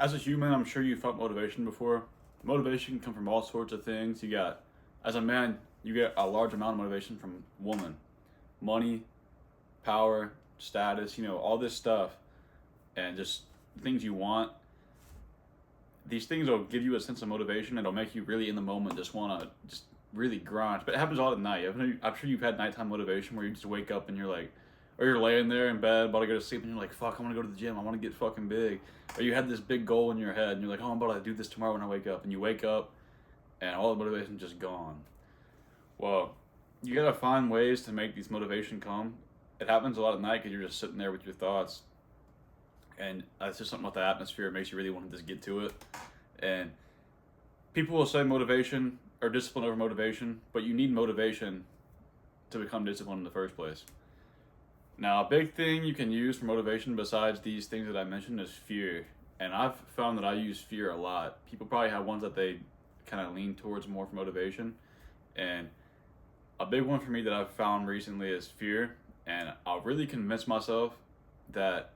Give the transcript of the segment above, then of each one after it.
As a human, I'm sure you felt motivation before. Motivation can come from all sorts of things. You got, as a man, you get a large amount of motivation from woman, money, power, status, all this stuff, and just things you want. These things will give you a sense of motivation. It'll make you really in the moment just want to just really grind. But it happens all at night. I'm sure you've had nighttime motivation where you just wake up and you're like, or you're laying there in bed about to go to sleep and you're like, fuck, I want to go to the gym. I want to get fucking big. Or you had this big goal in your head and you're like, oh, I'm about to do this tomorrow when I wake up. And you wake up and all the motivation's just gone. Well, you gotta find ways to make these motivation come. It happens a lot at night because you're just sitting there with your thoughts, and that's just something about the atmosphere. It makes you really want to just get to it. And people will say motivation or discipline over motivation, but you need motivation to become disciplined in the first place. Now, a big thing you can use for motivation besides these things that I mentioned is fear. And I've found that I use fear a lot. People probably have ones that they kind of lean towards more for motivation. And a big one for me that I've found recently is fear. And I'll really convince myself that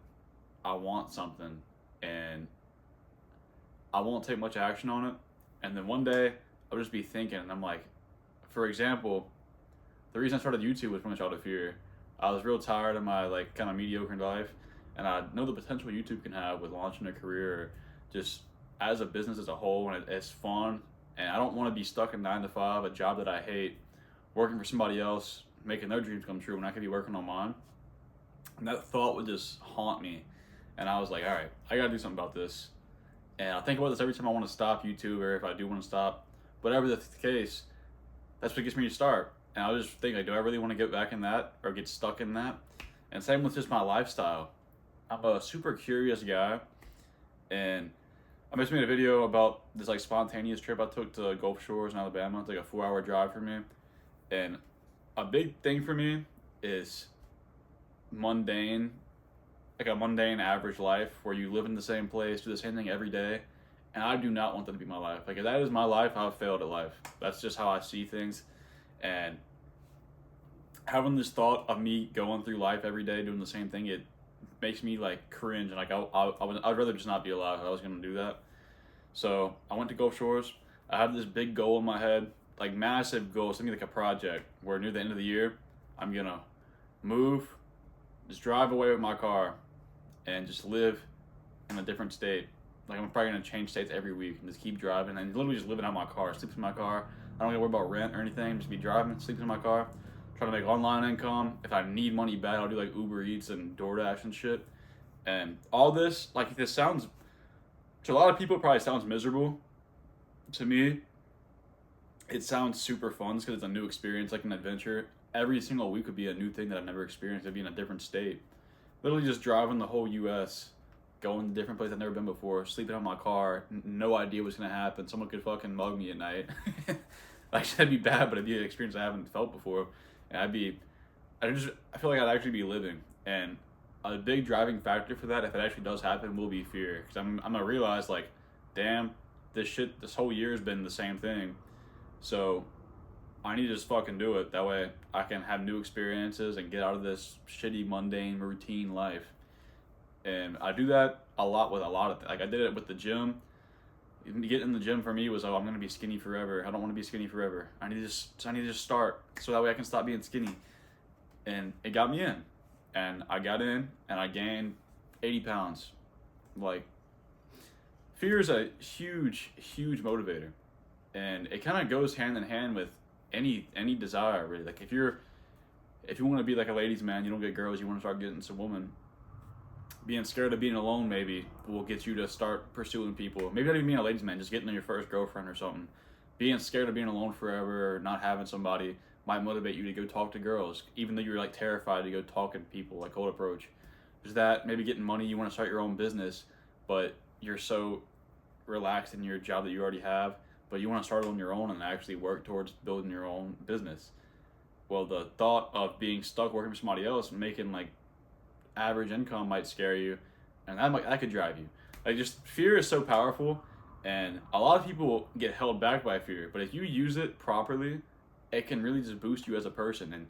I want something and I won't take much action on it. And then one day I'll just be thinking, and I'm like, for example, the reason I started YouTube was pretty much out of fear. I was real tired of my like kind of mediocre life, and I know the potential YouTube can have with launching a career, just as a business as a whole, and it's fun. And I don't want to be stuck in 9 to 5, a job that I hate, working for somebody else, making their dreams come true when I could be working on mine. And that thought would just haunt me. And I was like, all right, I gotta do something about this. And I think about this every time I want to stop YouTube, or if I do want to stop, whatever the case, that's what gets me to start. And I was just thinking, like, do I really want to get back in that or get stuck in that? And same with just my lifestyle. I'm a super curious guy, and I just made a video about this like spontaneous trip I took to Gulf Shores in Alabama. It's like a 4-hour drive for me. And a big thing for me is mundane, like a mundane average life where you live in the same place, do the same thing every day. And I do not want that to be my life. Like, if that is my life, I've failed at life. That's just how I see things. And having this thought of me going through life every day doing the same thing, it makes me like cringe. And like, I'd rather just not be alive if I was going to do that. So I went to Gulf Shores. I had this big goal in my head, like massive goal, something like a project where near the end of the year, I'm going to move, just drive away with my car and just live in a different state. Like, I'm probably going to change states every week and just keep driving and literally just living out my car, sleep in my car. I don't got to worry about rent or anything. Just be driving, sleeping in my car, trying to make online income. If I need money bad, I'll do like Uber Eats and DoorDash and shit. And all this, like, this sounds, to a lot of people, it probably sounds miserable. To me, it sounds super fun because it's a new experience, like an adventure. Every single week would be a new thing that I've never experienced. It'd be in a different state. Literally just driving the whole U.S., going to different places I've never been before, sleeping in my car, no idea what's going to happen. Someone could fucking mug me at night. Like, that'd be bad, but it'd be an experience I haven't felt before. And I feel like I'd actually be living. And a big driving factor for that, if it actually does happen, will be fear. Because I'm going to realize, like, damn, this whole year has been the same thing. So I need to just fucking do it. That way I can have new experiences and get out of this shitty, mundane, routine life. And I do that a lot with like, I did it with the gym. Even to get in the gym for me was, oh, I'm gonna be skinny forever. I don't want to be skinny forever. I need to just start so that way I can stop being skinny. And it got me in, and I got in, and I gained 80 pounds. Like, fear is a huge, huge motivator, and it kind of goes hand in hand with any desire, really. Like, if you want to be like a ladies' man, you don't get girls, you want to start getting some women. Being scared of being alone maybe will get you to start pursuing people. Maybe not even being a ladies' man, just getting your first girlfriend or something. Being scared of being alone forever or not having somebody might motivate you to go talk to girls, even though you're like terrified to go talking to people, like cold approach. There's that. Maybe getting money, you want to start your own business, but you're so relaxed in your job that you already have, but you want to start on your own and actually work towards building your own business. Well, the thought of being stuck working for somebody else, making like average income might scare you, and that could drive you. Like, just fear is so powerful, and a lot of people get held back by fear, but if you use it properly, it can really just boost you as a person,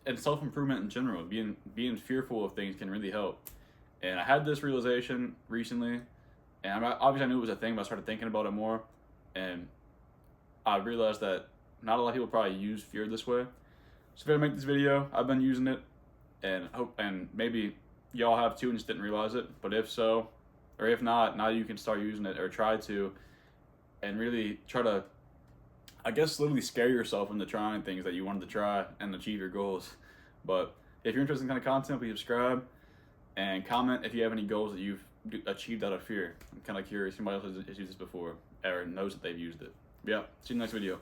and self-improvement in general. Being fearful of things can really help. And I had this realization recently And obviously I knew it was a thing, but I started thinking about it more, and I realized that not a lot of people probably use fear this way. So if I make this video, I've been using it, and hope, and maybe y'all have too and just didn't realize it. But if so, or if not, now you can start using it or try to, and really try to, I guess, literally scare yourself into trying things that you wanted to try and achieve your goals. But if you're interested in kind of content, please subscribe and comment if you have any goals that you've achieved out of fear. I'm kind of curious. Somebody else has used this before or knows that they've used it. Yeah, see you in the next video.